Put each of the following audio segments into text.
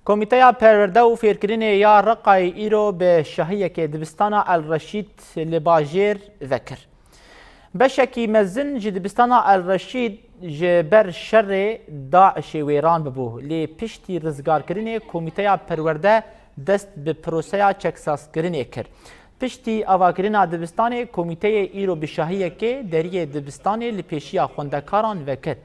کمیته پرورده و فیرکرین یا رقای ایرو به شهیه که دبستان الرشید لباجیر ذکر. بشکی مزن جی دبستان الرشید جبر شر داعش ویران ببوه لی پشتی رزگار کرنه کمیته پرورده دست به پروسه چکساس کرنه کرد. پشتی آواکرین دبستان کمیته ایرو به شهیه که دریه دبستان لپیشی خوندکاران وکر.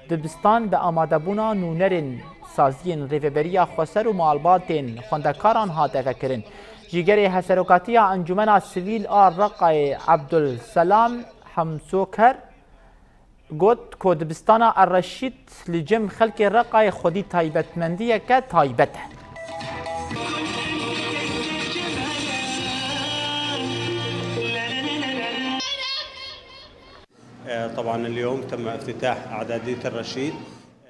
دبستان به آماده بونا نونرین سازین ریوبریا خسر و معالباتین خوندکاران هاته وکرین. جیگر حسروکاتی انجمن سویل رقای عبدالسلام حمسوکر گوت که دبستان الرشید لجم خلق رقای خودی تایبتمندیه که تایبته. طبعا اليوم تم افتتاح اعدادية الرشيد.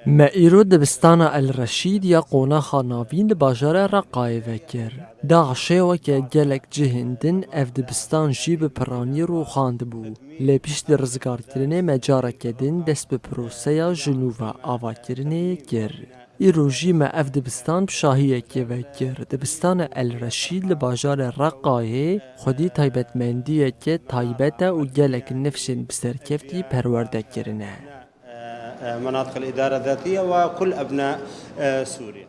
ما ایرو دبستان الرشید یا قوناخا ناوین باجار رقای وکر. داعشه وکه گلک جهندن اف دبستان جی به پرانی رو خاند بو. لپیش در رزگار کرنه مجاره کدن دست به پروسه جنوبا آوا کرنه گر. ایرو جی ما اف دبستان بشاهیه که وکر. دبستان الرشید لباجار رقای خودی تایبتمندیه که تایبته و گلک نفشن بسرکفتی پرورده کرنه. مناطق الإدارة الذاتية وكل أبناء سوريا.